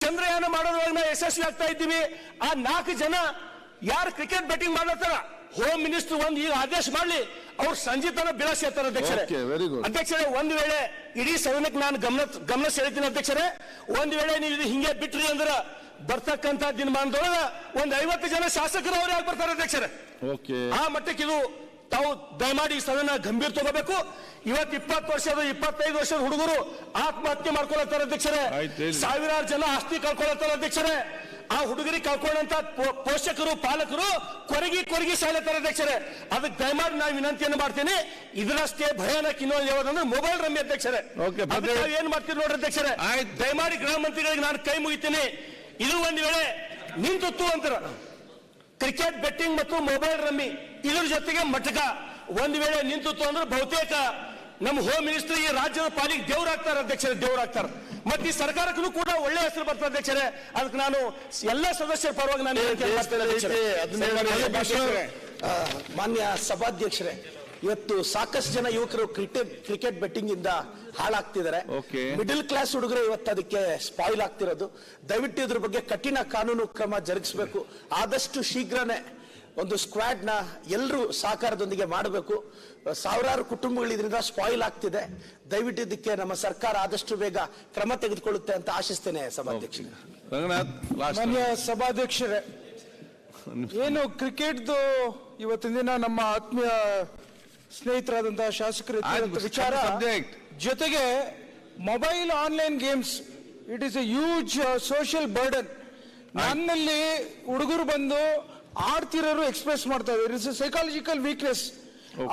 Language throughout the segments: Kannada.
ಚಂದ್ರಯಾನ ಮಾಡೋದ್ರೊಳಗೆ ನಾವು ಯಶಸ್ವಿ ಆಗ್ತಾ ಇದ್ದೀವಿ. ಆ 4 ಜನ ಯಾರು ಕ್ರಿಕೆಟ್ ಬೆಟ್ಟಿಂಗ್ ಮಾಡ್ಲತ್ತಾರ, ಹೋಮ್ ಮಿನಿಸ್ಟರ್ ಒಂದು ಈಗ ಆದೇಶ ಮಾಡ್ಲಿ, ಅವ್ರು ಸಂಜೆ ತನ ಬಿಲಾಸಿ ಇರ್ತಾರೆ ಅಧ್ಯಕ್ಷರೇ. ಅಧ್ಯಕ್ಷರೇ, ಒಂದು ವೇಳೆ ಇಡೀ ಸದನಕ್ಕೆ ನಾನು ಗಮನ ಸೆಳಿತೀನಿ ಅಧ್ಯಕ್ಷರೇ, ಒಂದು ವೇಳೆ ನೀವು ಇದು ಹಿಂಗೆ ಬಿಟ್ರಿ ಅಂದ್ರೆ ಬರ್ತಕ್ಕಂಥ ದಿನಮಾನದೊಳಗ ಒಂದು 50 ಜನ ಶಾಸಕರು ಅವ್ರು ಯಾಕೆ ಬರ್ತಾರೆ ಅಧ್ಯಕ್ಷರೇ? ಆ ಮಟ್ಟಕ್ಕೆ ಇದು ತಾವು ದಯಮಾಡಿ ಸದನ ಗಂಭೀರ ತಗೋಬೇಕು. ಇವತ್ತು 20 ವರ್ಷದ 25 ವರ್ಷದ ಹುಡುಗರು ಆತ್ಮಹತ್ಯೆ ಮಾಡ್ಕೊಳತ್ತಾರೆ ಅಧ್ಯಕ್ಷರೇ. ಸಾವಿರಾರು ಜನ ಆಸ್ತಿ ಕಳ್ಕೊಳತ್ತಾರೆ ಅಧ್ಯಕ್ಷರೇ. ಆ ಹುಡುಗರಿಗೆ ಕಳ್ಕೊಂಡಂತ ಪೋಷಕರು ಪಾಲಕರು ಕೊರಗಿ ಸಾಯ್ಲತ್ತಾರೆ ಅಧ್ಯಕ್ಷರೇ. ಅದಕ್ಕೆ ದಯಮಾಡಿ ನಾನು ವಿನಂತಿಯನ್ನು ಮಾಡ್ತೀನಿ, ಇದರಷ್ಟೇ ಭಯಾನಕ ಇನ್ನೊಂದು ಯಾವುದಂದ್ರೆ ಮೊಬೈಲ್ ರಮ್ಮಿ ಅಧ್ಯಕ್ಷರೇ. ಏನ್ ಮಾಡ್ತೀರಿ ನೋಡ್ರಿ ಅಧ್ಯಕ್ಷರೇ, ದಯಮಾಡಿ ಗೃಹ ಮಂತ್ರಿಗಳಿಗೆ ನಾನು ಕೈ ಮುಗಿತೀನಿ. ಇದು ಒಂದು ವೇಳೆ ನಿಂತು ಅಂತಾರ ಕ್ರಿಕೆಟ್ ಬೆಟ್ಟಿಂಗ್ ಮತ್ತು ಮೊಬೈಲ್ ರಮ್ಮಿ ಇದ್ರ ಜೊತೆಗೆ ಮಟಕ ಒಂದು ವೇಳೆ ನಿಂತು ಅಂದ್ರೆ ಬಹುತೇಕ ನಮ್ಮ ಹೋಮ್ ಮಿನಿಸ್ಟರ್ ಈ ರಾಜ್ಯದ ಪಾಲಿಗೆ ದೇವರಾಗ್ತಾರೆ ಅಧ್ಯಕ್ಷರೇ, ದೇವರಾಗ್ತಾರೆ. ಮತ್ತೆ ಈ ಸರ್ಕಾರಕ್ಕೂ ಕೂಡ ಒಳ್ಳೆ ಹೆಸರು ಬರ್ತದೆ ಅಧ್ಯಕ್ಷರೇ. ಅದಕ್ಕೆ ನಾನು ಎಲ್ಲ ಸದಸ್ಯರ ಪರವಾಗಿ ನಾನು ಮಾನ್ಯ ಸಭಾಧ್ಯಕ್ಷರೇ, ಇವತ್ತು ಸಾಕಷ್ಟು ಜನ ಯುವಕರು ಕ್ರಿಕೆಟ್ ಬೆಟ್ಟಿಂಗ್ ಇಂದ ಹಾಳಾಗ್ತಿದ್ದಾರೆ. ಮಿಡಲ್ ಕ್ಲಾಸ್ ಹುಡುಗರು ಇವತ್ತು ಅದಕ್ಕೆ ಸ್ಪಾಯಿಲ್ ಆಗ್ತಿರೋದು. ದಯವಿಟ್ಟು ಇದ್ರ ಬಗ್ಗೆ ಕಠಿಣ ಕಾನೂನು ಕ್ರಮ ಜರುಗಿಸಬೇಕು. ಆದಷ್ಟು ಶೀಘ್ರನೇ ಒಂದು ಸ್ಕ್ವಾಡ್ ನ ಎಲ್ಲರೂ ಸಹಕಾರದೊಂದಿಗೆ ಮಾಡಬೇಕು. ಸಾವಿರಾರು ಕುಟುಂಬಗಳು ಇದರಿಂದ ಸ್ಪಾಯಿಲ್ ಆಗ್ತಿದೆ. ದಯವಿಟ್ಟು ಇದಕ್ಕೆ ನಮ್ಮ ಸರ್ಕಾರ ಆದಷ್ಟು ಬೇಗ ಕ್ರಮ ತೆಗೆದುಕೊಳ್ಳುತ್ತೆ ಅಂತ ಆಶಿಸ್ತೇನೆ ಸಭಾಧ್ಯಕ್ಷರೇ. ಮಾನ್ಯ ಸಭಾಧ್ಯಕ್ಷರೇ, ಏನು ಕ್ರಿಕೆಟ್ದು ಇವತ್ತಿನ ದಿನ ನಮ್ಮ ಆತ್ಮೀಯ ಸ್ನೇಹಿತರಾದಂತಹ ಶಾಸಕರು ವಿಚಾರ ಜೊತೆಗೆ mobile online games, it is A huge social burden. ನನ್ನಲ್ಲಿ ಹುಡುಗರು ಬಂದು ಆಡ್ತಿರೋರು ಎಕ್ಸ್ಪ್ರೆಸ್ ಮಾಡ್ತಾ ಇದ್ದಾರೆ. It's A psychological weakness.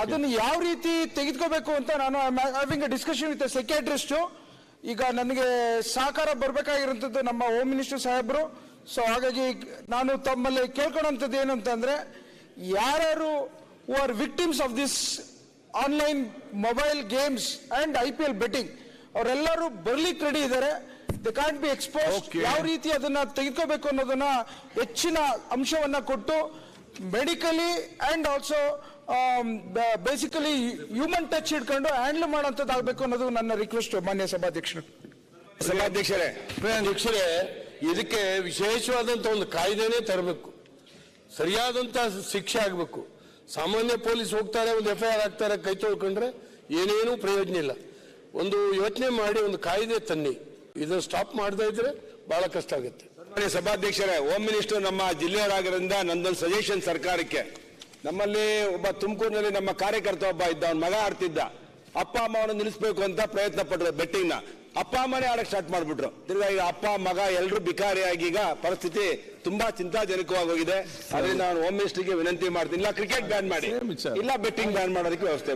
ಅದನ್ನು ಯಾವ ರೀತಿ ತೆಗೆದುಕೋಬೇಕು ಅಂತ ನಾನು having A discussion with psychiatrist. ಈಗ ನನಗೆ ಸಹಕಾರ ಬರಬೇಕಾಗಿರುವಂಥದ್ದು ನಮ್ಮ ಹೋಮ್ ಮಿನಿಸ್ಟರ್ ಸಾಹೇಬರು. ಸೊ ಹಾಗಾಗಿ ನಾನು ತಮ್ಮಲ್ಲಿ ಕೇಳ್ಕೊಳ್ಳೋಂಥದ್ದು ಏನು ಅಂತಂದ್ರೆ, ಯಾರು who are victims of this online mobile games and IPL betting, ಅವರೆಲ್ಲರೂ ಬರ್ಲಿಕ್ಕೆ ರೆಡಿ ಇದ್ದಾರೆ. They can't be expose. ಯಾವ ರೀತಿ ಅದನ್ನ ತೆಗೆದುಕೋಬೇಕು ಅನ್ನೋದನ್ನ ಹೆಚ್ಚಿನ ಅಂಶವನ್ನ ಕೊಟ್ಟು medically and also basically human touch ಇಟ್ಕೊಂಡು ಹ್ಯಾಂಡಲ್ ಮಾಡುವಂಥದ್ದು ಆಗಬೇಕು ಅನ್ನೋದು ನನ್ನ ರಿಕ್ವೆಸ್ಟ್ ಮಾನ್ಯ ಸಭಾಧ್ಯಕ್ಷರು. ಅಧ್ಯಕ್ಷರೇ, ಇದಕ್ಕೆ ವಿಶೇಷವಾದಂತ ಒಂದು ಕಾಯ್ದೆನೇ ತರಬೇಕು, ಸರಿಯಾದಂತ ಶಿಕ್ಷೆ ಆಗಬೇಕು. ಸಾಮಾನ್ಯ ಪೊಲೀಸ್ ಹೋಗ್ತಾರೆ, ಒಂದು FIR ಹಾಕ್ತಾರೆ, ಕೈ ತೊಳ್ಕೊಂಡ್ರೆ ಏನೇನು ಪ್ರಯೋಜನ ಇಲ್ಲ. ಒಂದು ಯೋಚನೆ ಮಾಡಿ ಒಂದು ಕಾಯ್ದೆ ತನ್ನಿ. ಇದನ್ನು ಸ್ಟಾಪ್ ಮಾಡದೇ ಇದ್ರೆ ಬಹಳ ಕಷ್ಟ ಆಗುತ್ತೆ. ಸಭಾಧ್ಯಕ್ಷರೇ, ಹೋಮ್ ಮಿನಿಸ್ಟರ್ ನಮ್ಮ ಜಿಲ್ಲೆಯವರಾಗಿರೋದ್ರಿಂದ ನಂದೊಂದು ಸಜೆಷನ್ ಸರ್ಕಾರಕ್ಕೆ. ನಮ್ಮಲ್ಲಿ ಒಬ್ಬ ತುಮಕೂರಿನಲ್ಲಿ ನಮ್ಮ ಕಾರ್ಯಕರ್ತ ಒಬ್ಬ ಇದ್ದ, ಅವನ ಮಗ ಆಡ್ತಿದ್ದ. ಅಪ್ಪ ಅಮ್ಮವನ್ನು ನಿಲ್ಲಿಸಬೇಕು ಅಂತ ಪ್ರಯತ್ನ ಪಟ್ಟರು ಬೆಟ್ಟಿಂಗ್ ನ. ಅಪ್ಪ ಅಮ್ಮನೇ ಆಡಕ್ ಸ್ಟಾರ್ಟ್ ಮಾಡ್ಬಿಟ್ರು. ತಿರ್ಗಾ ಈಗ ಅಪ್ಪ ಮಗ ಎಲ್ಲರೂ ಬಿಕಾರಿಯಾಗಿ ಈಗ ಪರಿಸ್ಥಿತಿ ತುಂಬಾ ಚಿಂತಾಜನಕವಾಗಿ ಹೋಗಿದೆ. ಅದರಿಂದ ನಾನು ಹೋಮ್ ಮಿನಿಸ್ಟರ್ಗೆ ವಿನಂತಿ ಮಾಡ್ತೀನಿ, ಇಲ್ಲ ಕ್ರಿಕೆಟ್ ಬ್ಯಾನ್ ಮಾಡಿ, ಇಲ್ಲ ಬೆಟ್ಟಿಂಗ್ ಬ್ಯಾನ್ ಮಾಡೋದಕ್ಕೆ ವ್ಯವಸ್ಥೆ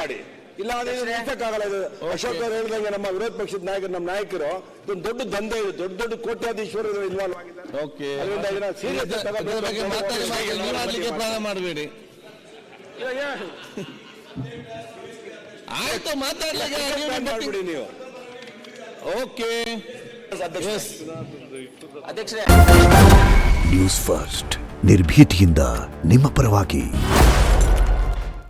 ಮಾಡಿ. ಇಲ್ಲ ನಿಲ್ಸಕ್ಕಾಗಲ್ಲ. ಇದು ಅಶೋಕ್ ಅವರು ಹೇಳಿದಂಗೆ ನಮ್ಮ ವಿರೋಧ ಪಕ್ಷದ ನಾಯಕರು, ನಮ್ಮ ನಾಯಕರು ಇದೊಂದು ದೊಡ್ಡ ದಂಧೆ ಇದೆ, ದೊಡ್ಡ ದೊಡ್ಡ ಕೋಟ್ಯಾಧೀಶ್ವರರು ಇನ್ವಾಲ್ವ್ ಆಗಿದ್ದಾರೆ. ಮಾಡಬೇಡಿ, ಆಯ್ತು ಮಾತಾಡ್ಲಿ ನೀವು. ಓಕೆ ನ್ಯೂಸ್ ಫಸ್ಟ್, ನಿರ್ಭೀತಿಯಿಂದ ನಿಮ್ಮ ಪರವಾಗಿ.